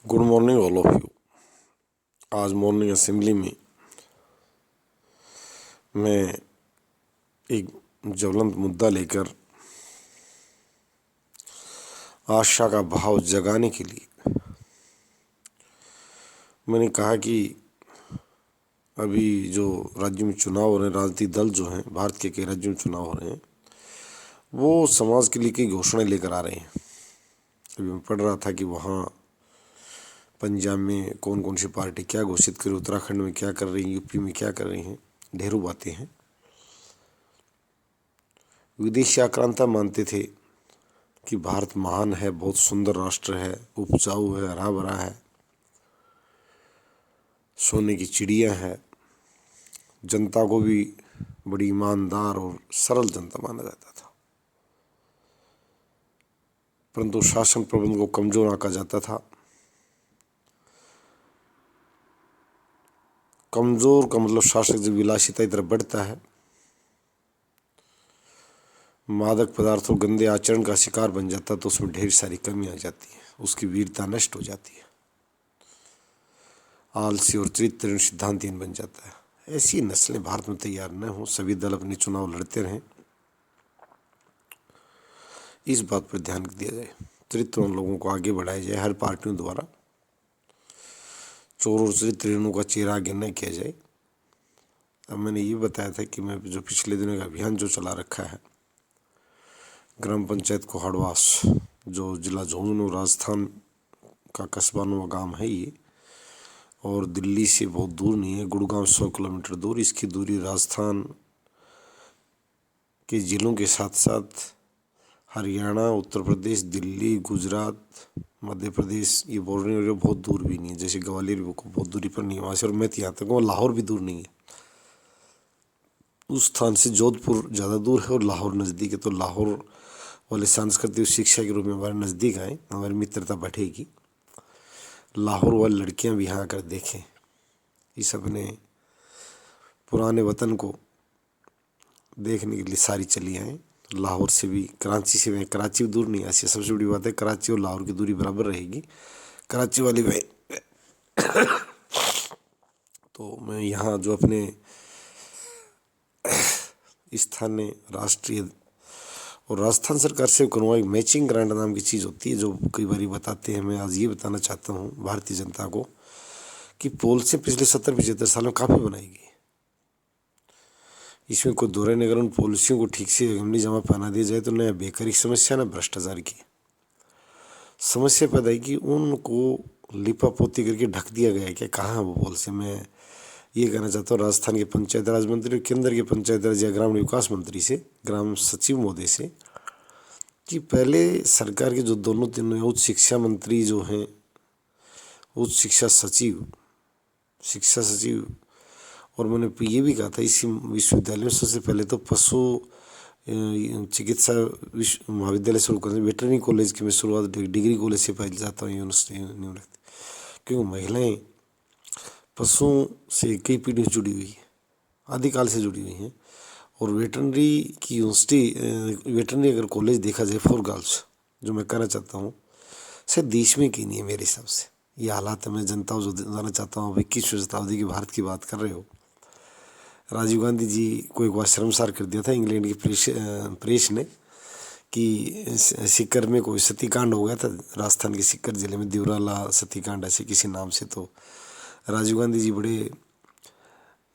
Good morning all of you. आज morning assembly में मैं एक ज्वलंत मुद्दा लेकर आशा का भाव जगाने के लिए मैंने कहा कि अभी जो राज्य में चुनाव हो रहे हैं, राजनीतिक दल जो हैं, भारत के कई राज्यों में चुनाव हो रहे हैं, वो समाज के लिए कई घोषणाएं लेकर आ रहे हैं। अभी मैं पढ़ रहा था कि वहाँ पंजाब में कौन कौन सी पार्टी क्या घोषित करी, उत्तराखंड में क्या कर रही है, यूपी में क्या कर रही हैं, ढेरों बातें हैं। विदेशी आक्रांता मानते थे कि भारत महान है, बहुत सुंदर राष्ट्र है, उपजाऊ है, हरा भरा है, सोने की चिड़िया है, जनता को भी बड़ी ईमानदार और सरल जनता माना जाता था। परंतु शासन प्रबंध को कमजोर आंका जाता था। कमजोर का मतलब शासक जब विलासिता की तरफ बढ़ता है, मादक पदार्थों गंदे आचरण का शिकार बन जाता, तो उसमें ढेर सारी कमी आ जाती है, उसकी वीरता नष्ट हो जाती है, आलसी और चरित्रहीन सिद्धांतहीन बन जाता है। ऐसी नस्लें भारत में तैयार न हो। सभी दल अपने चुनाव लड़ते रहें, इस बात पर ध्यान दिया जाए। चरित्रवान लोगों को आगे बढ़ाया जाए। हर पार्टियों द्वारा चोर और चरित्रहीनों का चेहरा आगे न किया जाए। अब मैंने ये बताया था कि मैं जो पिछले दिनों का अभियान जो चला रखा है, ग्राम पंचायत कोहाड़वास, जो जिला झुंझुनू राजस्थान का कस्बानुमा गांव है ये, और दिल्ली से बहुत दूर नहीं है, गुड़गांव 100 किलोमीटर दूर। इसकी दूरी राजस्थान के जिलों के साथ साथ हरियाणा, उत्तर प्रदेश, दिल्ली, गुजरात, मध्य प्रदेश, ये बॉर्डर एरिया बहुत दूर भी नहीं है। जैसे ग्वालियर को बहुत दूरी पर नहीं है वहाँ से, और मैं यहाँ तक हूँ, लाहौर भी दूर नहीं है। उस स्थान से जोधपुर ज़्यादा दूर है और लाहौर नज़दीक है। तो लाहौर वाले सांस्कृतिक शिक्षा के रूप में हमारे नज़दीक आए, हमारी मित्रता बढ़ेगी। लाहौर वाली लड़कियां भी यहाँ आकर देखें, इस अपने पुराने वतन को देखने के लिए सारी चली आए। लाहौर से भी, कराची से भी, कराची भी दूर नहीं है। ऐसी सबसे बड़ी बात है, कराची और लाहौर की दूरी बराबर रहेगी। कराची वाली भाई तो मैं यहाँ जो अपने स्थानीय, राष्ट्रीय और राजस्थान सरकार से करूँगा, एक मैचिंग ग्रांट नाम की चीज़ होती है जो कई बार बताते हैं। मैं आज ये बताना चाहता हूँ भारतीय जनता को कि पॉलिसियाँ पिछले 70-75 सालों में काफ़ी बनाई गई। इसमें कोई दोहरे नगर उन पॉलिसियों को ठीक से अमली जमा पहना दिया जाए तो न बेकारी की समस्या, न भ्रष्टाचार की समस्या पैदा है कि उनको लिपा पोती करके ढक दिया गया है। क्या कहाँ है वो पॉलिसी? मैं ये कहना चाहता हूँ राजस्थान के पंचायत राज मंत्री और केंद्र के पंचायत राज या ग्रामीण विकास मंत्री से, ग्राम सचिव महोदय से, कि पहले सरकार के जो दोनों तीनों उच्च शिक्षा मंत्री जो हैं, उच्च शिक्षा सचिव, शिक्षा सचिव, और मैंने ये भी कहा था इसी विश्वविद्यालय में सबसे पहले तो पशु चिकित्सा महाविद्यालय शुरू करने, वेटरनरी कॉलेज की मैं शुरुआत डिग्री कॉलेज से पहले जाता हूँ यूनिवर्सिटी, क्योंकि महिलाएं पशुओं से कई पीढ़ियों से जुड़ी हुई है, आदिकाल से जुड़ी हुई हैं। और वेटरनरी की यूनिवर्सिटी, वेटरनरी अगर कॉलेज देखा जाए फॉर गर्ल्स, जो मैं कहना चाहता हूँ शायद देश में की नहीं है मेरे हिसाब से। ये हालात है, मैं जनता को जो बताना चाहता हूँ, 21वीं शताब्दी की भारत की बात कर रहे हो। राजीव गांधी जी को एक बार शर्मसार कर दिया था इंग्लैंड की प्रेस ने कि सीकर में कोई सतीकांड हो गया था, राजस्थान के सीकर जिले में देवराला सतीकांड ऐसे किसी नाम से। तो राजीव गांधी जी बड़े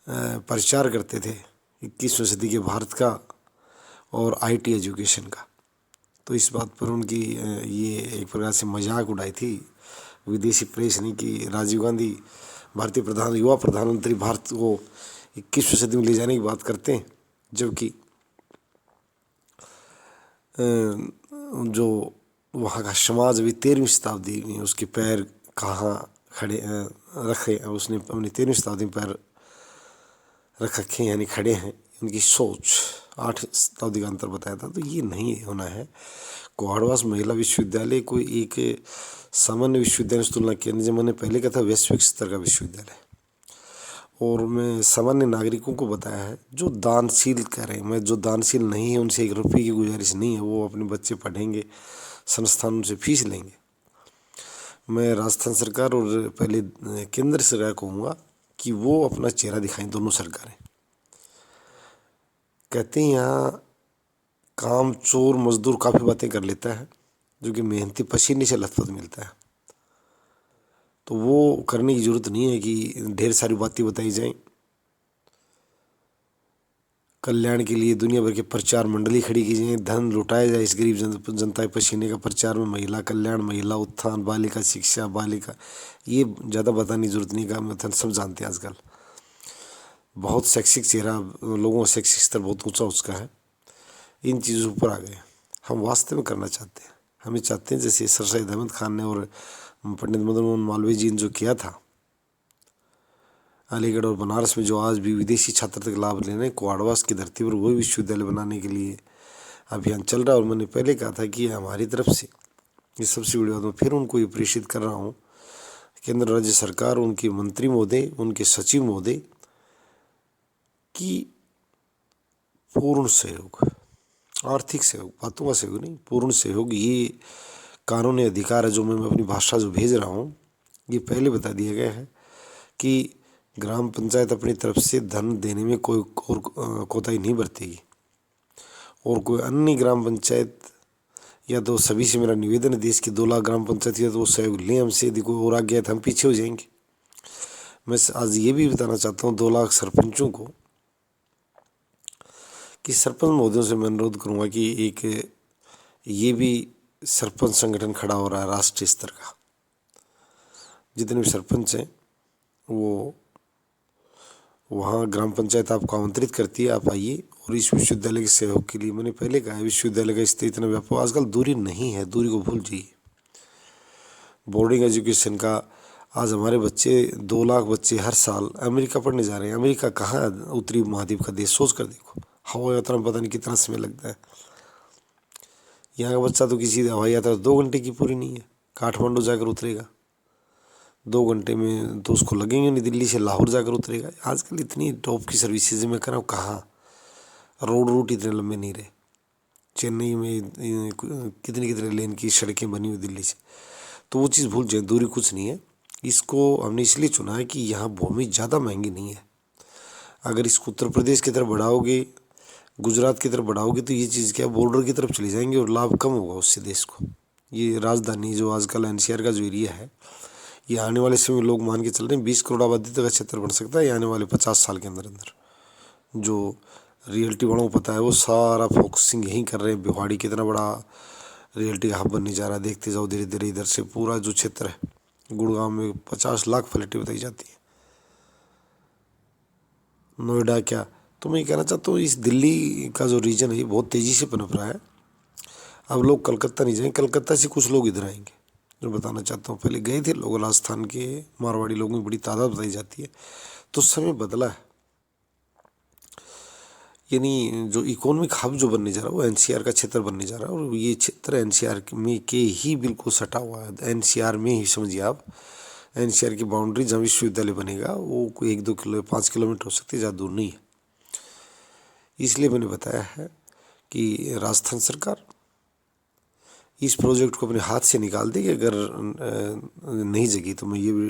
प्रचार करते थे 21वीं सदी के भारत का और आईटी एजुकेशन का। तो इस बात पर उनकी ये एक प्रकार से मजाक उड़ाई थी विदेशी प्रेस ने कि राजीव गांधी भारतीय युवा प्रधानमंत्री भारत को 21वीं सदी में ले जाने की बात करते हैं, जबकि जो वहाँ का समाज अभी 13वीं शताब्दी में, उसके पैर कहाँ खड़े रखे, उसने अपनी 13वीं शताब्दी में पैर रख रखे यानी खड़े हैं, उनकी सोच 8वीं शताब्दी का अंतर बताया था। तो ये नहीं होना है। कोहाड़वास महिला विश्वविद्यालय कोई एक सामान्य विश्वविद्यालय से तुलना किया, जब मैंने पहले कहा था वैश्विक स्तर का विश्वविद्यालय। और मैं सामान्य नागरिकों को बताया है जो दानशील करें, मैं जो दानशील नहीं है उनसे 1 रुपये की गुजारिश नहीं है, वो अपने बच्चे पढ़ेंगे, संस्थान उनसे फीस लेंगे। मैं राजस्थान सरकार और पहले केंद्र सरकार को कहूँगा कि वो अपना चेहरा दिखाएं, दोनों सरकारें। कहते हैं यहाँ काम चोर मजदूर काफ़ी बातें कर लेता है, जो कि मेहनती पसीने से लथपथ मिलता है। तो वो करने की ज़रूरत नहीं है कि ढेर सारी बातें बताई जाएं। कल्याण के लिए दुनिया भर के प्रचार मंडली खड़ी की जाए, धन लुटाया जाए इस गरीब जनता के पसीने का प्रचार में। महिला कल्याण, महिला उत्थान, बालिका शिक्षा, बालिका, ये ज़्यादा बताने की जरूरत नहीं का मतलब सब जानते हैं। आजकल बहुत शैक्षिक चेहरा, लोगों का शैक्षिक स्तर बहुत ऊंचा उसका है। इन चीज़ों पर आ गए। हम वास्तव में करना चाहते हैं, हमें चाहते हैं जैसे सर सैयद अहमद खान ने और पंडित मदन मोहन मालवीय जी ने जो किया था अलीगढ़ और बनारस में, जो आज भी विदेशी छात्र तक लाभ ले रहे हैं, क्वाडवास की धरती पर वही विश्वविद्यालय बनाने के लिए अभियान चल रहा है। और मैंने पहले कहा था कि हमारी तरफ से ये सबसे बड़ी बात, मैं फिर उनको ये प्रेषित कर रहा हूँ, केंद्र राज्य सरकार, उनके मंत्री महोदय, उनके सचिव महोदय की पूर्ण सहयोग, आर्थिक सहयोग, बातों का सहयोग नहीं, पूर्ण सहयोग। ये कानूनी अधिकार है जो मैं अपनी भाषा जो भेज रहा हूँ, ये पहले बता दिया गया है कि ग्राम पंचायत अपनी तरफ से धन देने में कोई और कोताही नहीं बरतेगी। और कोई अन्य ग्राम पंचायत या तो सभी से मेरा निवेदन है, देश की 2 लाख ग्राम पंचायत या तो वो सहयोग लें हमसे, यदि कोई और आ गया तो हम पीछे हो जाएंगे। मैं आज ये भी बताना चाहता हूँ 2 लाख सरपंचों को कि सरपंच महोदयों से मैं अनुरोध करूँगा कि एक ये भी सरपंच संगठन खड़ा हो रहा है राष्ट्रीय स्तर का। जितने भी सरपंच हैं वो वहाँ ग्राम पंचायत आपको आमंत्रित करती है, आप आइए। और इस विश्वविद्यालय के सहयोग के लिए मैंने पहले कहा है, विश्वविद्यालय का स्तर इतना व्यापक, आजकल दूरी नहीं है, दूरी को भूल जाइए। बोर्डिंग एजुकेशन का आज हमारे बच्चे 2 लाख बच्चे हर साल अमेरिका पढ़ने जा रहे हैं। अमेरिका कहाँ है? उत्तरी महाद्वीप का देश, सोच कर देखो। हवाई यात्रा में पता नहीं कितना समय लगता है। यहाँ का बच्चा तो किसी हवाई यात्रा 2 घंटे की पूरी नहीं है, काठमांडू जाकर उतरेगा 2 घंटे में, तो उसको लगेंगे नहीं, दिल्ली से लाहौर जाकर उतरेगा। आजकल इतनी टॉप की सर्विसेज मैं कर रहा हूँ, कहाँ रोड रूट इतने लंबे नहीं रहे। चेन्नई में कितनी कितने लेन की सड़कें बनी हुई दिल्ली से, तो वो चीज़ भूल जाए, दूरी कुछ नहीं है। इसको हमने इसलिए चुना है कि यहाँ भूमि ज़्यादा महंगी नहीं है। अगर इसको उत्तर प्रदेश की तरफ बढ़ाओगे, गुजरात की तरफ बढ़ाओगे, तो ये चीज़ क्या बॉर्डर की तरफ चली जाएंगे और लाभ कम होगा उससे देश को। ये राजधानी जो आजकल एनसीआर का जो एरिया है, ये आने वाले समय लोग मान के चल रहे हैं 20 करोड़ आबादी तक का क्षेत्र बन सकता है ये आने वाले 50 साल के अंदर अंदर। जो रियल्टी वालों को पता है वो सारा फोकसिंग यहीं कर रहे हैं। भिवाड़ी कितना बड़ा रियल्टी हब बनने जा रहा है, देखते जाओ धीरे धीरे। इधर से पूरा जो क्षेत्र है, गुड़गांव में 50 लाख फ्लैटें बताई जाती है, नोएडा क्या। तो मैं ये कहना चाहता हूँ, इस दिल्ली का जो रीजन है ये बहुत तेज़ी से पनप रहा है। अब लोग कलकत्ता नहीं जाएंगे, कलकत्ता से कुछ लोग इधर आएंगे, जो बताना चाहता हूँ। पहले गए थे लोग राजस्थान के, मारवाड़ी लोगों की बड़ी तादाद बताई जाती है। तो समय बदला है, यानी जो इकोनॉमिक हब जो बनने जा रहा है वो एनसीआर का क्षेत्र बनने जा रहा है। और ये क्षेत्र एनसीआर में के ही बिल्कुल सटा हुआ है, एनसीआर में ही समझिए आप। एनसीआर की बाउंड्री जहाँ विश्वविद्यालय बनेगा वो कोई 1-2 किलो 5 किलोमीटर हो सकती है, ज़्यादा दूर नहीं है। इसलिए मैंने बताया है कि राजस्थान सरकार इस प्रोजेक्ट को अपने हाथ से निकाल देगी। अगर नहीं जगी तो मैं ये भी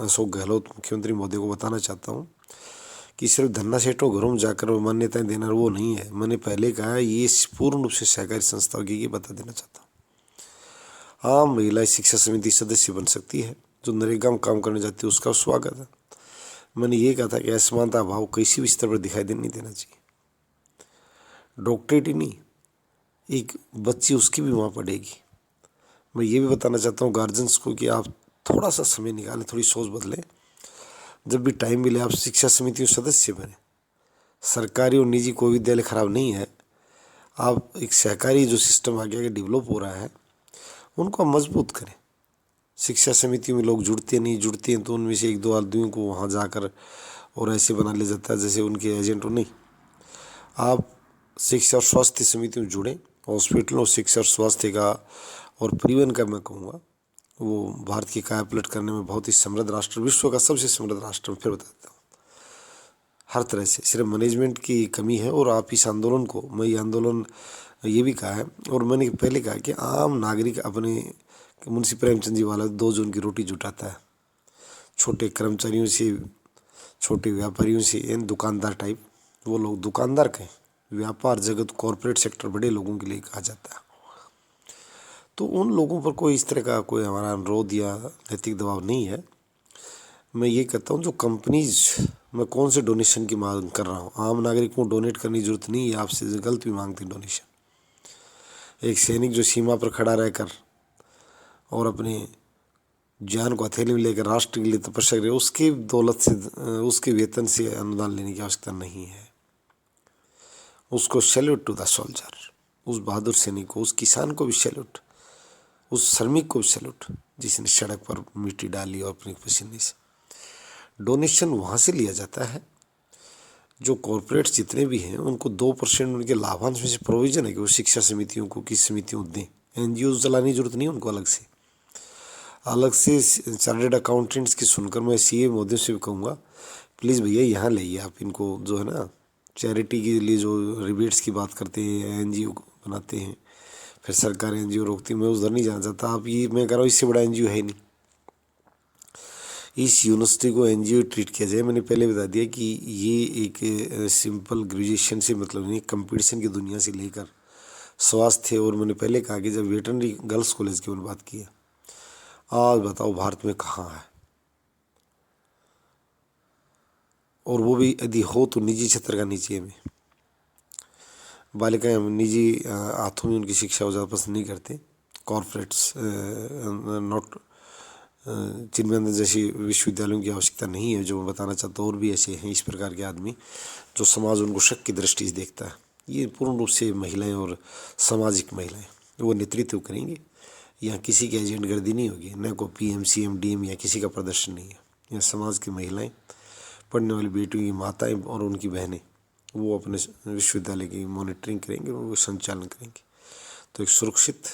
अशोक गहलोत मुख्यमंत्री महोदय को बताना चाहता हूँ कि सिर्फ धन्ना सेठों घरों में जाकर मान्यताएं देना वो नहीं है। मैंने पहले कहा ये पूर्ण रूप से सहकारी संस्थाओं की, ये बता देना चाहता हूँ। हाँ, महिला शिक्षा समिति सदस्य बन सकती है, जो नरेगा में काम करने जाती है, उसका स्वागत है। मैंने ये कहा था कि असमानता भाव किसी भी स्तर पर दिखाई नहीं देना चाहिए। डॉक्टरेट ही नहीं, एक बच्ची उसकी भी वहाँ पढ़ेगी। मैं ये भी बताना चाहता हूँ गार्जियंस को कि आप थोड़ा सा समय निकालें, थोड़ी सोच बदलें। जब भी टाइम मिले आप शिक्षा समितियों सदस्य बने। सरकारी और निजी कोई विद्यालय खराब नहीं है। आप एक सहकारी जो सिस्टम आगे आगे डेवलप हो रहा है उनको आप मजबूत करें। शिक्षा समितियों में लोग जुड़ते नहीं, जुड़ते हैं तो उनमें से 1-2 आदमियों को वहाँ जाकर और ऐसे बना लिया जाता है जैसे उनके एजेंट हो। नहीं, आप शिक्षा और स्वास्थ्य समितियों में जुड़ें। हॉस्पिटलों, शिक्षा और स्वास्थ्य का और परिवहन का मैं कहूँगा वो भारत की काया पलट करने में बहुत ही समृद्ध राष्ट्र, विश्व का सबसे समृद्ध राष्ट्र में, फिर बता देता हूँ। हर तरह से सिर्फ मैनेजमेंट की कमी है। और आप इस आंदोलन को, मैं ये आंदोलन ये भी कहा है और मैंने पहले कहा कि आम नागरिक अपने कि मुंशी प्रेमचंद जी वाला 2 जून की रोटी जुटाता है, छोटे कर्मचारियों से, छोटे व्यापारियों से, इन दुकानदार टाइप। वो लोग दुकानदार कहें, व्यापार जगत, कॉरपोरेट सेक्टर बड़े लोगों के लिए कहा जाता है। तो उन लोगों पर कोई इस तरह का कोई हमारा अनुरोध या नैतिक दबाव नहीं है। मैं ये कहता हूँ जो कंपनीज, मैं कौन से डोनेशन की मांग कर रहा हूँ, आम नागरिक को डोनेट करने की जरूरत नहीं है, आपसे गलत भी मांगते हैं डोनेशन। एक सैनिक जो सीमा पर खड़ा रहकर और अपने जान को हथेली में लेकर राष्ट्र के लिए तपस्या करे, उसकी दौलत से, उसके वेतन से अनुदान लेने की आवश्यकता नहीं है। उसको सैल्यूट टू द सोल्जर, उस बहादुर सैनिक को, उस किसान को भी सैल्यूट, उस श्रमिक को भी सैल्यूट जिसने सड़क पर मिट्टी डाली और अपने पसीने से। डोनेशन वहाँ से लिया जाता है जो कॉरपोरेट जितने भी हैं उनको 2% उनके लाभांश में से प्रोविजन है कि वो शिक्षा समितियों को, किस समितियों दें। एनजीओ चलाने की जरूरत नहीं है उनको अलग से चार्टर्ड अकाउंटेंट्स की सुनकर मैं सीए मोदी से भी कहूँगा, प्लीज़ भैया यहाँ लाइए आप इनको, जो है ना चैरिटी के लिए जो रिबेट्स की बात करते हैं, एनजीओ बनाते हैं, फिर सरकार एनजीओ रोकती है। मैं उधर नहीं जाना चाहता। आप ये, मैं कह रहा हूँ इससे बड़ा एनजीओ है नहीं। इस यूनिवर्सिटी को एनजीओ ट्रीट किया जाए। मैंने पहले बता दिया कि ये एक सिंपल ग्रेजुएशन से मतलब नहीं, कंपटीशन की दुनिया से लेकर स्वास्थ्य, और मैंने पहले कहा कि जब वेटरनरी गर्ल्स कॉलेज की मैंने बात की है, आज बताओ भारत में कहाँ है, और वो भी यदि हो तो निजी क्षेत्र का नीचे में। बालिकाएं निजी हाथों में उनकी शिक्षा वो ज़्यादा पसंद नहीं करते। कॉरपोरेट्स नॉट चिन्मय जैसी विश्वविद्यालयों की आवश्यकता नहीं है, जो मैं बताना चाहता हूँ। और भी ऐसे हैं इस प्रकार के आदमी जो समाज उनको शक की दृष्टि से देखता है। ये पूर्ण रूप से महिलाएं और सामाजिक महिलाएं वो नेतृत्व करेंगी। यहाँ किसी की एजेंट गर्दी नहीं होगी, न को पीएम सीएम डीएम या किसी का प्रदर्शन नहीं है। यहाँ समाज की महिलाएं, पढ़ने वाली बेटियों की माताएं और उनकी बहनें, वो अपने विश्वविद्यालय की मॉनिटरिंग करेंगे, वो संचालन करेंगे। तो एक सुरक्षित,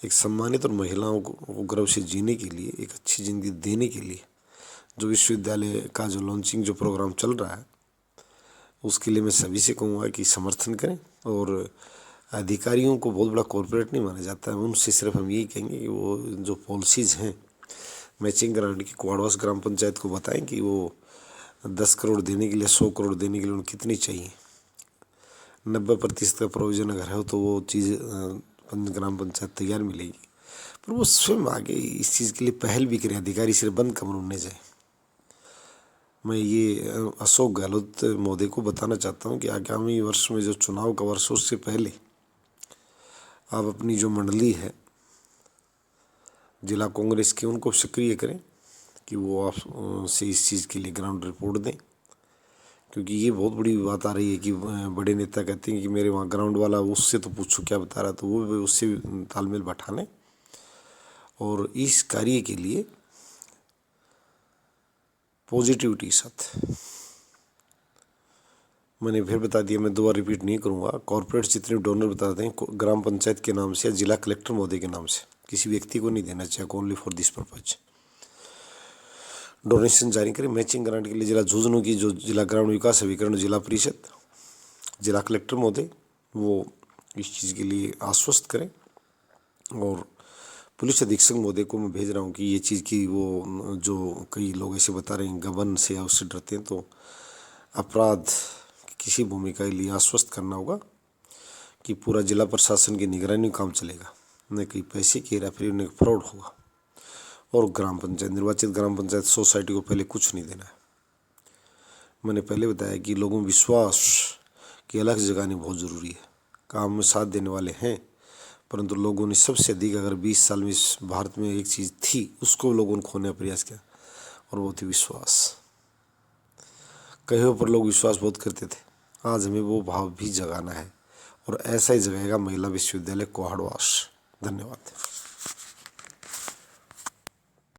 एक सम्मानित और महिलाओं को गर्व से जीने के लिए, एक अच्छी ज़िंदगी देने के लिए जो विश्वविद्यालय का जो लॉन्चिंग जो प्रोग्राम चल रहा है, उसके लिए मैं सभी से कहूँगा कि समर्थन करें। और अधिकारियों को बहुत बड़ा कॉरपोरेट नहीं माना जाता है, उनसे सिर्फ हम यही कहेंगे कि वो जो पॉलिसीज़ हैं मैचिंग ग्रांट की, कुआडवास ग्राम पंचायत को बताएं कि वो 10 करोड़ देने के लिए, 100 करोड़ देने के लिए उन्हें कितनी चाहिए। 90% का प्रोविजन अगर है तो वो चीज़ ग्राम पंचायत तैयार मिलेगी। पर वो स्वयं आगे इस चीज़ के लिए पहल भी करें, अधिकारी सिर्फ बंद कमरों में जाए। मैं ये अशोक गहलोत महोदय को बताना चाहता हूँ कि आगामी वर्ष में जो चुनाव का वर्ष, उससे पहले आप अपनी जो मंडली है जिला कांग्रेस की, उनको सक्रिय करें कि वो आप से इस चीज़ के लिए ग्राउंड रिपोर्ट दें। क्योंकि ये बहुत बड़ी बात आ रही है कि बड़े नेता कहते हैं कि मेरे वहाँ ग्राउंड वाला, उससे तो पूछो क्या बता रहा है, तो वो उससे तालमेल बैठा लें। और इस कार्य के लिए पॉजिटिविटी के साथ, मैंने फिर बता दिया, मैं दोबारा रिपीट नहीं करूँगा। कॉर्पोरेट जितने डोनर बताते हैं ग्राम पंचायत के नाम से या जिला कलेक्टर महोदय के नाम से, किसी व्यक्ति को नहीं देना चाहिए, only for this purpose donation जारी करें। मैचिंग ग्रांट के लिए जिला झुंझुनू की जो जिला ग्रामीण विकास अभिकरण जिला परिषद, जिला कलेक्टर महोदय, वो इस चीज़ के लिए आश्वस्त करें। और पुलिस अधीक्षक महोदय को मैं भेज रहा हूँ कि ये चीज़ की, वो जो कई लोग ऐसे बता रहे हैं गबन से या उससे डरते हैं, तो अपराध किसी भूमिका के लिए आश्वस्त करना होगा कि पूरा जिला प्रशासन की निगरानी में काम चलेगा, न कि पैसे की हेरा फेरी, न फ्रॉड होगा। और ग्राम पंचायत, निर्वाचित ग्राम पंचायत सोसाइटी को पहले कुछ नहीं देना है। मैंने पहले बताया कि लोगों में विश्वास की अलग जगानी बहुत ज़रूरी है। काम में साथ देने वाले हैं, परंतु लोगों ने सबसे अधिक, अगर 20 साल में इस भारत में एक चीज़ थी, उसको लोगों ने खोने का प्रयास किया, और वो थी विश्वास। कहे पर लोग विश्वास बहुत करते थे, आज हमें वो भाव भी जगाना है, और ऐसा ही जगाएगा महिला विश्वविद्यालय कुआडवास। धन्यवाद।